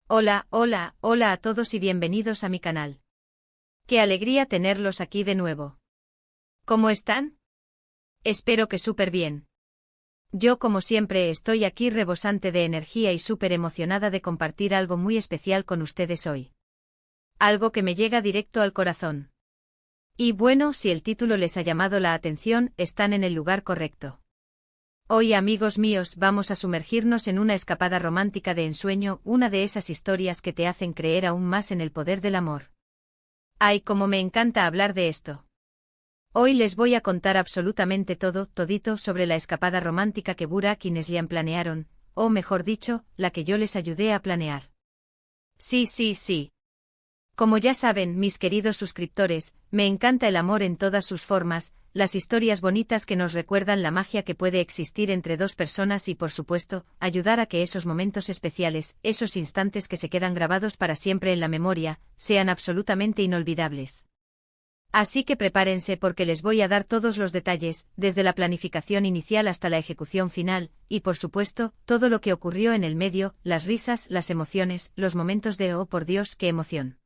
Hola, hola, hola a todos y bienvenidos a mi canal. Qué alegría tenerlos aquí de nuevo. ¿Cómo están? Espero que súper bien. Yo como siempre estoy aquí rebosante de energía y súper emocionada de compartir algo muy especial con ustedes hoy. Algo que me llega directo al corazón. Y bueno, si el título les ha llamado la atención, están en el lugar correcto. Hoy, amigos míos, vamos a sumergirnos en una escapada romántica de ensueño, una de esas historias que te hacen creer aún más en el poder del amor. Ay, cómo me encanta hablar de esto. Hoy les voy a contar absolutamente todo, todito sobre la escapada romántica que Burak y Neslihan planearon, o mejor dicho, la que yo les ayudé a planear. Sí, sí, sí. Como ya saben, mis queridos suscriptores, me encanta el amor en todas sus formas, las historias bonitas que nos recuerdan la magia que puede existir entre dos personas y, por supuesto, ayudar a que esos momentos especiales, esos instantes que se quedan grabados para siempre en la memoria, sean absolutamente inolvidables. Así que prepárense porque les voy a dar todos los detalles, desde la planificación inicial hasta la ejecución final, y por supuesto, todo lo que ocurrió en el medio, las risas, las emociones, los momentos de «oh por Dios, qué emoción».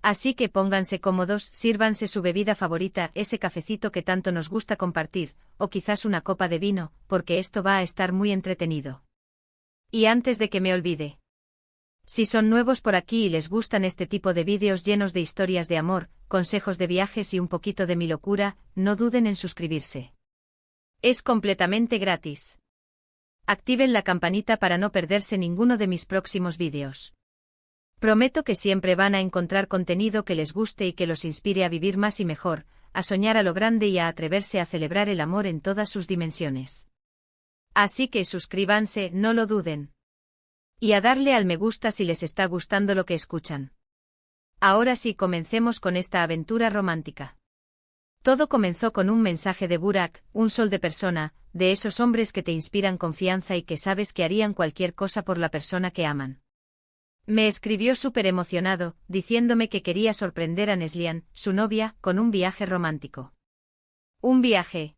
Así que pónganse cómodos, sírvanse su bebida favorita, ese cafecito que tanto nos gusta compartir, o quizás una copa de vino, porque esto va a estar muy entretenido. Y antes de que me olvide. Si son nuevos por aquí y les gustan este tipo de vídeos llenos de historias de amor, consejos de viajes y un poquito de mi locura, no duden en suscribirse. Es completamente gratis. Activen la campanita para no perderse ninguno de mis próximos vídeos. Prometo que siempre van a encontrar contenido que les guste y que los inspire a vivir más y mejor, a soñar a lo grande y a atreverse a celebrar el amor en todas sus dimensiones. Así que suscríbanse, no lo duden. Y a darle al me gusta si les está gustando lo que escuchan. Ahora sí, comencemos con esta aventura romántica. Todo comenzó con un mensaje de Burak, un sol de persona, de esos hombres que te inspiran confianza y que sabes que harían cualquier cosa por la persona que aman. Me escribió súper emocionado, diciéndome que quería sorprender a Neslihan, su novia, con un viaje romántico. Un viaje.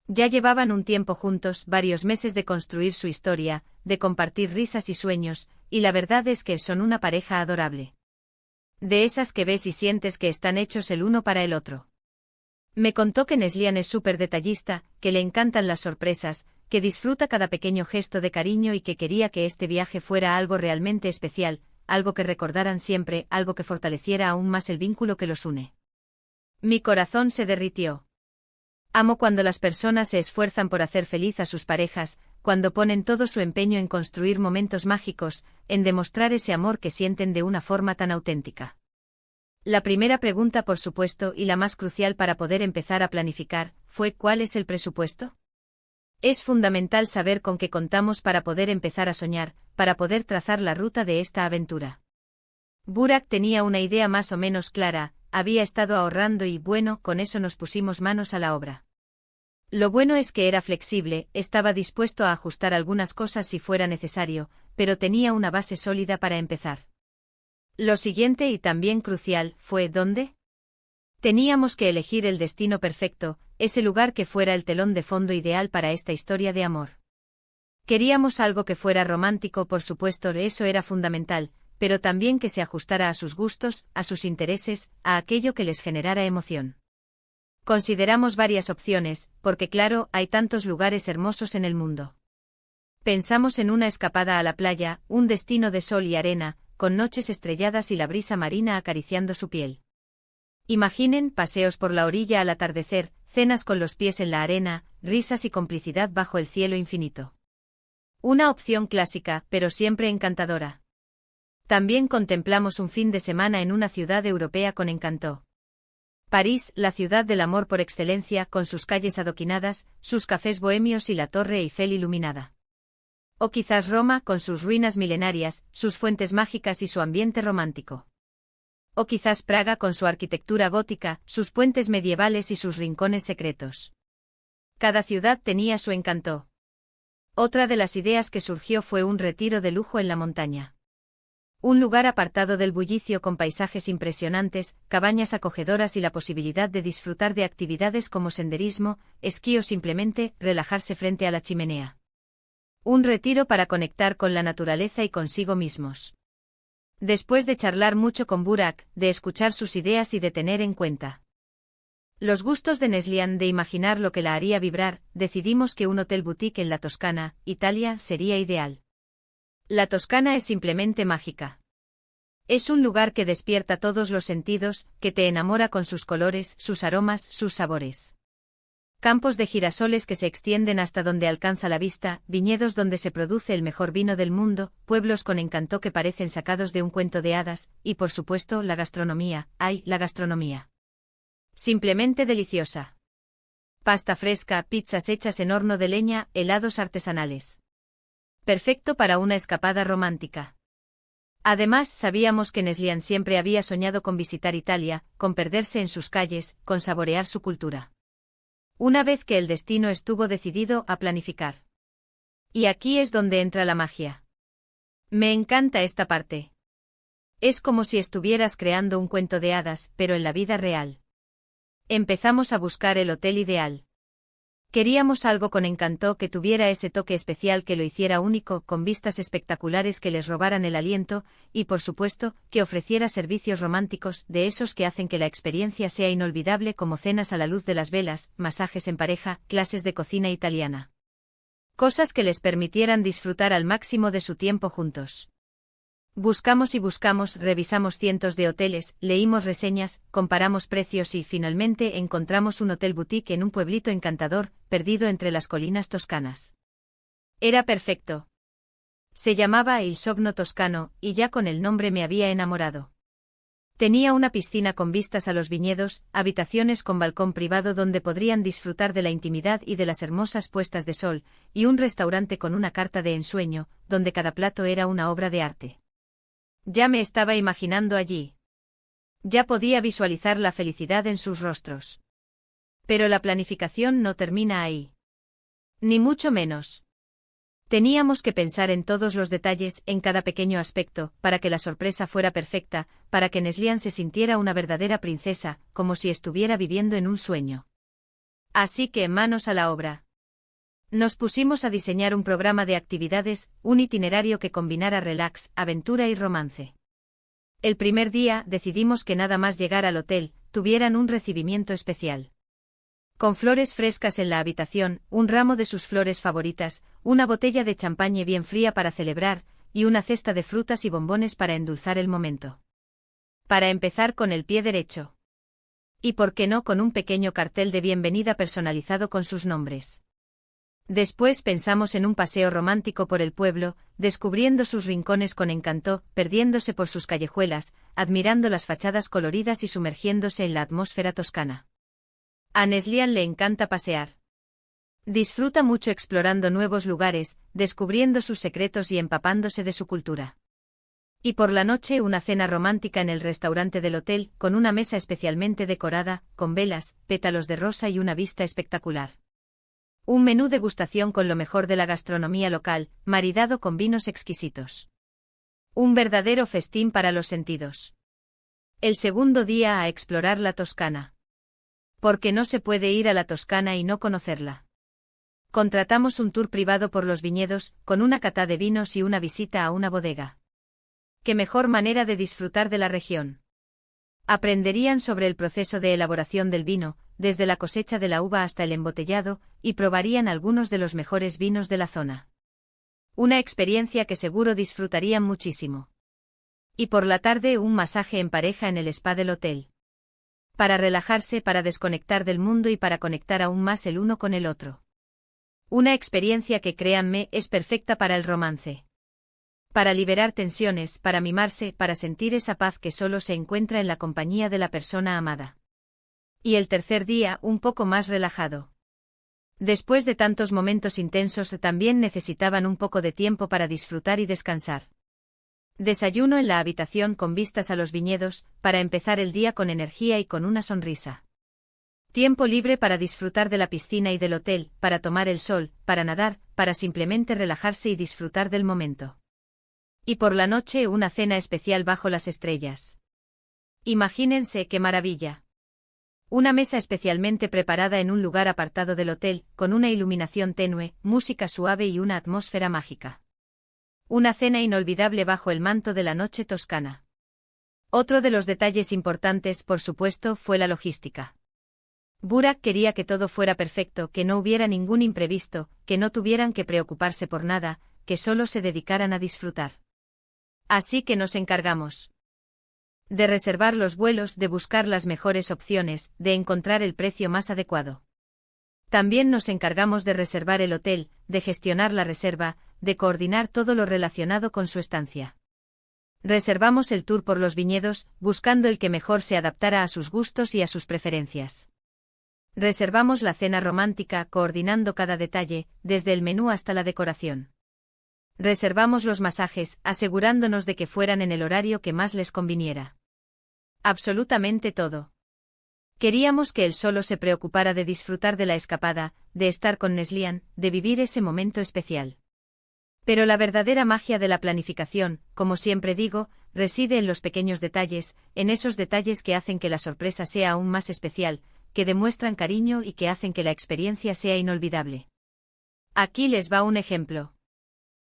Ya llevaban un tiempo juntos, varios meses de construir su historia, de compartir risas y sueños, y la verdad es que son una pareja adorable. De esas que ves y sientes que están hechos el uno para el otro. Me contó que Neslihan es súper detallista, que le encantan las sorpresas, que disfruta cada pequeño gesto de cariño y que quería que este viaje fuera algo realmente especial, algo que recordaran siempre, algo que fortaleciera aún más el vínculo que los une. Mi corazón se derritió. Amo cuando las personas se esfuerzan por hacer feliz a sus parejas, cuando ponen todo su empeño en construir momentos mágicos, en demostrar ese amor que sienten de una forma tan auténtica. La primera pregunta, por supuesto, y la más crucial para poder empezar a planificar, fue ¿cuál es el presupuesto? Es fundamental saber con qué contamos para poder empezar a soñar, para poder trazar la ruta de esta aventura. Burak tenía una idea más o menos clara, había estado ahorrando y bueno, con eso nos pusimos manos a la obra. Lo bueno es que era flexible, estaba dispuesto a ajustar algunas cosas si fuera necesario, pero tenía una base sólida para empezar. Lo siguiente y también crucial, fue ¿dónde? Teníamos que elegir el destino perfecto, ese lugar que fuera el telón de fondo ideal para esta historia de amor. Queríamos algo que fuera romántico, por supuesto, eso era fundamental, pero también que se ajustara a sus gustos, a sus intereses, a aquello que les generara emoción. Consideramos varias opciones, porque claro, hay tantos lugares hermosos en el mundo. Pensamos en una escapada a la playa, un destino de sol y arena, con noches estrelladas y la brisa marina acariciando su piel. Imaginen paseos por la orilla al atardecer, cenas con los pies en la arena, risas y complicidad bajo el cielo infinito. Una opción clásica, pero siempre encantadora. También contemplamos un fin de semana en una ciudad europea con encanto. París, la ciudad del amor por excelencia, con sus calles adoquinadas, sus cafés bohemios y la Torre Eiffel iluminada. O quizás Roma, con sus ruinas milenarias, sus fuentes mágicas y su ambiente romántico. O quizás Praga con su arquitectura gótica, sus puentes medievales y sus rincones secretos. Cada ciudad tenía su encanto. Otra de las ideas que surgió fue un retiro de lujo en la montaña. Un lugar apartado del bullicio con paisajes impresionantes, cabañas acogedoras y la posibilidad de disfrutar de actividades como senderismo, esquí o simplemente relajarse frente a la chimenea. Un retiro para conectar con la naturaleza y consigo mismos. Después de charlar mucho con Burak, de escuchar sus ideas y de tener en cuenta los gustos de Neslihan, de imaginar lo que la haría vibrar, decidimos que un hotel boutique en la Toscana, Italia, sería ideal. La Toscana es simplemente mágica. Es un lugar que despierta todos los sentidos, que te enamora con sus colores, sus aromas, sus sabores. Campos de girasoles que se extienden hasta donde alcanza la vista, viñedos donde se produce el mejor vino del mundo, pueblos con encanto que parecen sacados de un cuento de hadas, y por supuesto la gastronomía, ¡ay, la gastronomía! Simplemente deliciosa. Pasta fresca, pizzas hechas en horno de leña, helados artesanales. Perfecto para una escapada romántica. Además, sabíamos que Neslihan siempre había soñado con visitar Italia, con perderse en sus calles, con saborear su cultura. Una vez que el destino estuvo decidido a planificar. Y aquí es donde entra la magia. Me encanta esta parte. Es como si estuvieras creando un cuento de hadas, pero en la vida real. Empezamos a buscar el hotel ideal. Queríamos algo con encanto que tuviera ese toque especial que lo hiciera único, con vistas espectaculares que les robaran el aliento, y por supuesto, que ofreciera servicios románticos, de esos que hacen que la experiencia sea inolvidable, como cenas a la luz de las velas, masajes en pareja, clases de cocina italiana. Cosas que les permitieran disfrutar al máximo de su tiempo juntos. Buscamos y buscamos, revisamos cientos de hoteles, leímos reseñas, comparamos precios y, finalmente, encontramos un hotel boutique en un pueblito encantador, perdido entre las colinas toscanas. Era perfecto. Se llamaba Il Sogno Toscano, y ya con el nombre me había enamorado. Tenía una piscina con vistas a los viñedos, habitaciones con balcón privado donde podrían disfrutar de la intimidad y de las hermosas puestas de sol, y un restaurante con una carta de ensueño, donde cada plato era una obra de arte. Ya me estaba imaginando allí. Ya podía visualizar la felicidad en sus rostros. Pero la planificación no termina ahí. Ni mucho menos. Teníamos que pensar en todos los detalles, en cada pequeño aspecto, para que la sorpresa fuera perfecta, para que Neslihan se sintiera una verdadera princesa, como si estuviera viviendo en un sueño. Así que manos a la obra. Nos pusimos a diseñar un programa de actividades, un itinerario que combinara relax, aventura y romance. El primer día, decidimos que nada más llegar al hotel, tuvieran un recibimiento especial. Con flores frescas en la habitación, un ramo de sus flores favoritas, una botella de champagne bien fría para celebrar, y una cesta de frutas y bombones para endulzar el momento. Para empezar con el pie derecho. Y por qué no con un pequeño cartel de bienvenida personalizado con sus nombres. Después pensamos en un paseo romántico por el pueblo, descubriendo sus rincones con encanto, perdiéndose por sus callejuelas, admirando las fachadas coloridas y sumergiéndose en la atmósfera toscana. A Neslihan le encanta pasear. Disfruta mucho explorando nuevos lugares, descubriendo sus secretos y empapándose de su cultura. Y por la noche una cena romántica en el restaurante del hotel, con una mesa especialmente decorada, con velas, pétalos de rosa y una vista espectacular. Un menú degustación con lo mejor de la gastronomía local, maridado con vinos exquisitos. Un verdadero festín para los sentidos. El segundo día a explorar la Toscana. Porque no se puede ir a la Toscana y no conocerla. Contratamos un tour privado por los viñedos, con una cata de vinos y una visita a una bodega. ¡Qué mejor manera de disfrutar de la región! Aprenderían sobre el proceso de elaboración del vino, desde la cosecha de la uva hasta el embotellado, y probarían algunos de los mejores vinos de la zona. Una experiencia que seguro disfrutarían muchísimo. Y por la tarde un masaje en pareja en el spa del hotel. Para relajarse, para desconectar del mundo y para conectar aún más el uno con el otro. Una experiencia que, créanme, es perfecta para el romance. Para liberar tensiones, para mimarse, para sentir esa paz que solo se encuentra en la compañía de la persona amada. Y el tercer día, un poco más relajado. Después de tantos momentos intensos, también necesitaban un poco de tiempo para disfrutar y descansar. Desayuno en la habitación con vistas a los viñedos, para empezar el día con energía y con una sonrisa. Tiempo libre para disfrutar de la piscina y del hotel, para tomar el sol, para nadar, para simplemente relajarse y disfrutar del momento. Y por la noche una cena especial bajo las estrellas. Imagínense qué maravilla. Una mesa especialmente preparada en un lugar apartado del hotel, con una iluminación tenue, música suave y una atmósfera mágica. Una cena inolvidable bajo el manto de la noche toscana. Otro de los detalles importantes, por supuesto, fue la logística. Burak quería que todo fuera perfecto, que no hubiera ningún imprevisto, que no tuvieran que preocuparse por nada, que solo se dedicaran a disfrutar. Así que nos encargamos de reservar los vuelos, de buscar las mejores opciones, de encontrar el precio más adecuado. También nos encargamos de reservar el hotel, de gestionar la reserva, de coordinar todo lo relacionado con su estancia. Reservamos el tour por los viñedos, buscando el que mejor se adaptara a sus gustos y a sus preferencias. Reservamos la cena romántica, coordinando cada detalle, desde el menú hasta la decoración. Reservamos los masajes, asegurándonos de que fueran en el horario que más les conviniera. Absolutamente todo. Queríamos que él solo se preocupara de disfrutar de la escapada, de estar con Neslihan, de vivir ese momento especial. Pero la verdadera magia de la planificación, como siempre digo, reside en los pequeños detalles, en esos detalles que hacen que la sorpresa sea aún más especial, que demuestran cariño y que hacen que la experiencia sea inolvidable. Aquí les va un ejemplo.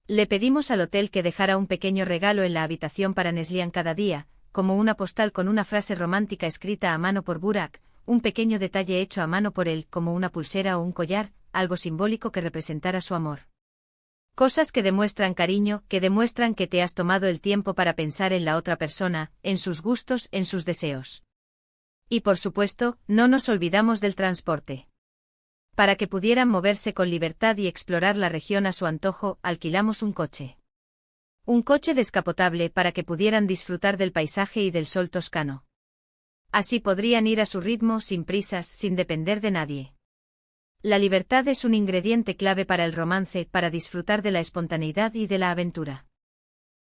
Le pedimos al hotel que dejara un pequeño regalo en la habitación para Neslihan cada día, como una postal con una frase romántica escrita a mano por Burak, un pequeño detalle hecho a mano por él, como una pulsera o un collar, algo simbólico que representara su amor. Cosas que demuestran cariño, que demuestran que te has tomado el tiempo para pensar en la otra persona, en sus gustos, en sus deseos. Y por supuesto, no nos olvidamos del transporte. Para que pudieran moverse con libertad y explorar la región a su antojo, alquilamos un coche. Un coche descapotable para que pudieran disfrutar del paisaje y del sol toscano. Así podrían ir a su ritmo, sin prisas, sin depender de nadie. La libertad es un ingrediente clave para el romance, para disfrutar de la espontaneidad y de la aventura.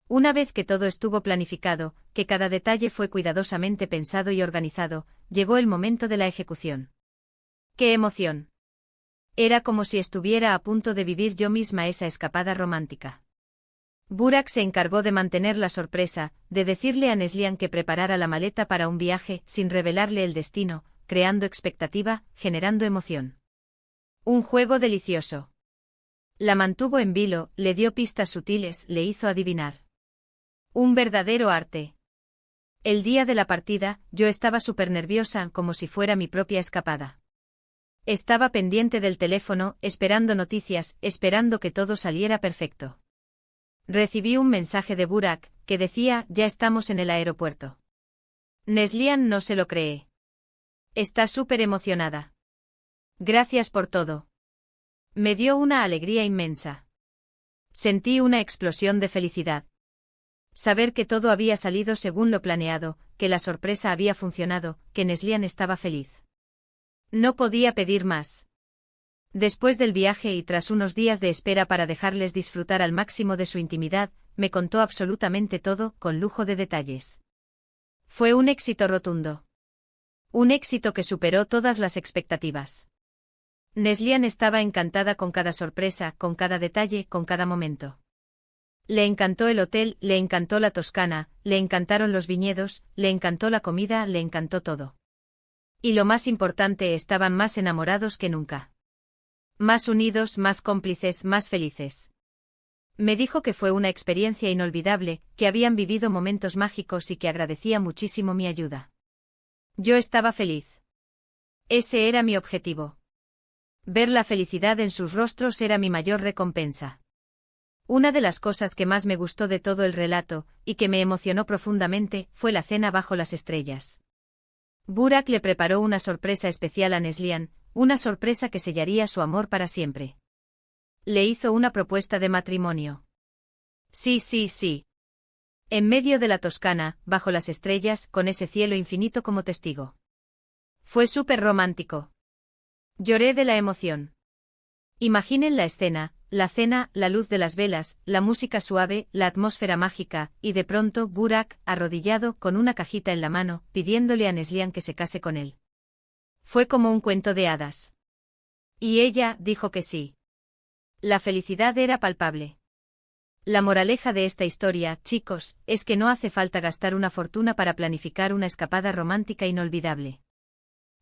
Una vez que todo estuvo planificado, que cada detalle fue cuidadosamente pensado y organizado, llegó el momento de la ejecución. ¡Qué emoción! Era como si estuviera a punto de vivir yo misma esa escapada romántica. Burak se encargó de mantener la sorpresa, de decirle a Neslihan que preparara la maleta para un viaje, sin revelarle el destino, creando expectativa, generando emoción. Un juego delicioso. La mantuvo en vilo, le dio pistas sutiles, le hizo adivinar. Un verdadero arte. El día de la partida, yo estaba súper nerviosa, como si fuera mi propia escapada. Estaba pendiente del teléfono, esperando noticias, esperando que todo saliera perfecto. Recibí un mensaje de Burak, que decía, ya estamos en el aeropuerto. Neslihan no se lo cree. Está súper emocionada. Gracias por todo. Me dio una alegría inmensa. Sentí una explosión de felicidad. Saber que todo había salido según lo planeado, que la sorpresa había funcionado, que Neslihan estaba feliz. No podía pedir más. Después del viaje y tras unos días de espera para dejarles disfrutar al máximo de su intimidad, me contó absolutamente todo, con lujo de detalles. Fue un éxito rotundo. Un éxito que superó todas las expectativas. Neslihan estaba encantada con cada sorpresa, con cada detalle, con cada momento. Le encantó el hotel, le encantó la Toscana, le encantaron los viñedos, le encantó la comida, le encantó todo. Y lo más importante, estaban más enamorados que nunca. Más unidos, más cómplices, más felices. Me dijo que fue una experiencia inolvidable, que habían vivido momentos mágicos y que agradecía muchísimo mi ayuda. Yo estaba feliz. Ese era mi objetivo. Ver la felicidad en sus rostros era mi mayor recompensa. Una de las cosas que más me gustó de todo el relato, y que me emocionó profundamente, fue la cena bajo las estrellas. Burak le preparó una sorpresa especial a Neslihan, una sorpresa que sellaría su amor para siempre. Le hizo una propuesta de matrimonio. Sí, sí, sí. En medio de la Toscana, bajo las estrellas, con ese cielo infinito como testigo. Fue súper romántico. Lloré de la emoción. Imaginen la escena, la cena, la luz de las velas, la música suave, la atmósfera mágica, y de pronto Burak, arrodillado, con una cajita en la mano, pidiéndole a Neslihan que se case con él. Fue como un cuento de hadas. Y ella dijo que sí. La felicidad era palpable. La moraleja de esta historia, chicos, es que no hace falta gastar una fortuna para planificar una escapada romántica inolvidable.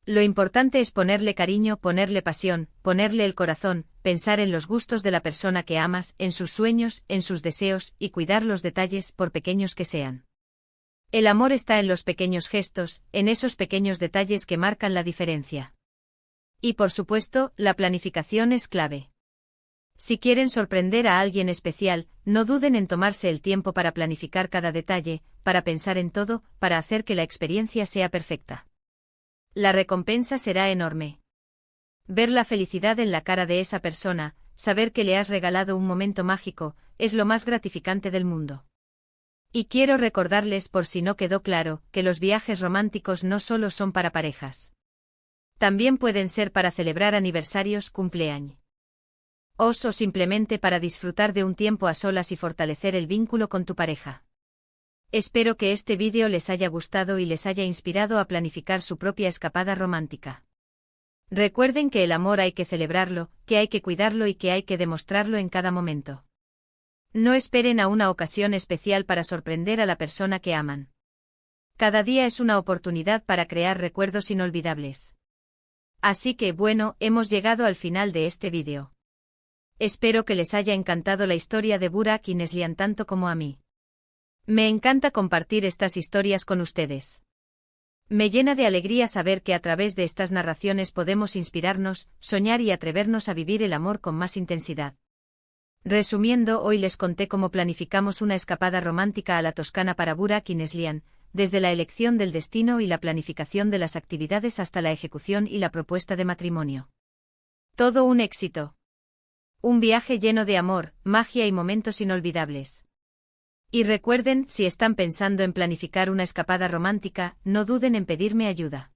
Lo importante es ponerle cariño, ponerle pasión, ponerle el corazón, pensar en los gustos de la persona que amas, en sus sueños, en sus deseos, y cuidar los detalles, por pequeños que sean. El amor está en los pequeños gestos, en esos pequeños detalles que marcan la diferencia. Y por supuesto, la planificación es clave. Si quieren sorprender a alguien especial, no duden en tomarse el tiempo para planificar cada detalle, para pensar en todo, para hacer que la experiencia sea perfecta. La recompensa será enorme. Ver la felicidad en la cara de esa persona, saber que le has regalado un momento mágico, es lo más gratificante del mundo. Y quiero recordarles, por si no quedó claro, que los viajes románticos no solo son para parejas. También pueden ser para celebrar aniversarios, cumpleaños. O simplemente para disfrutar de un tiempo a solas y fortalecer el vínculo con tu pareja. Espero que este vídeo les haya gustado y les haya inspirado a planificar su propia escapada romántica. Recuerden que el amor hay que celebrarlo, que hay que cuidarlo y que hay que demostrarlo en cada momento. No esperen a una ocasión especial para sorprender a la persona que aman. Cada día es una oportunidad para crear recuerdos inolvidables. Así que bueno, hemos llegado al final de este vídeo. Espero que les haya encantado la historia de Burak y Neslihan tanto como a mí. Me encanta compartir estas historias con ustedes. Me llena de alegría saber que a través de estas narraciones podemos inspirarnos, soñar y atrevernos a vivir el amor con más intensidad. Resumiendo, hoy les conté cómo planificamos una escapada romántica a la Toscana para Burak y Neslihan, desde la elección del destino y la planificación de las actividades hasta la ejecución y la propuesta de matrimonio. Todo un éxito. Un viaje lleno de amor, magia y momentos inolvidables. Y recuerden, si están pensando en planificar una escapada romántica, no duden en pedirme ayuda.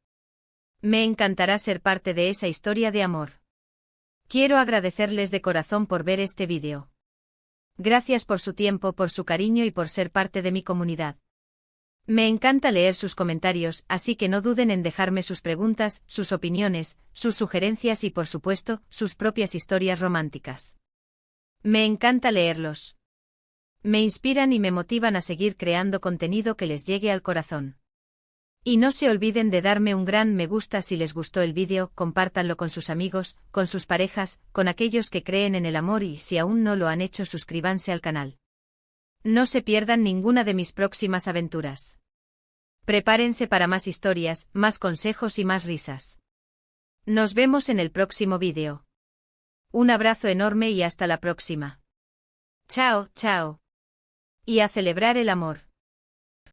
Me encantará ser parte de esa historia de amor. Quiero agradecerles de corazón por ver este vídeo. Gracias por su tiempo, por su cariño y por ser parte de mi comunidad. Me encanta leer sus comentarios, así que no duden en dejarme sus preguntas, sus opiniones, sus sugerencias y por supuesto, sus propias historias románticas. Me encanta leerlos. Me inspiran y me motivan a seguir creando contenido que les llegue al corazón. Y no se olviden de darme un gran me gusta si les gustó el vídeo, compártanlo con sus amigos, con sus parejas, con aquellos que creen en el amor y si aún no lo han hecho suscríbanse al canal. No se pierdan ninguna de mis próximas aventuras. Prepárense para más historias, más consejos y más risas. Nos vemos en el próximo vídeo. Un abrazo enorme y hasta la próxima. Chao, chao. Y a celebrar el amor.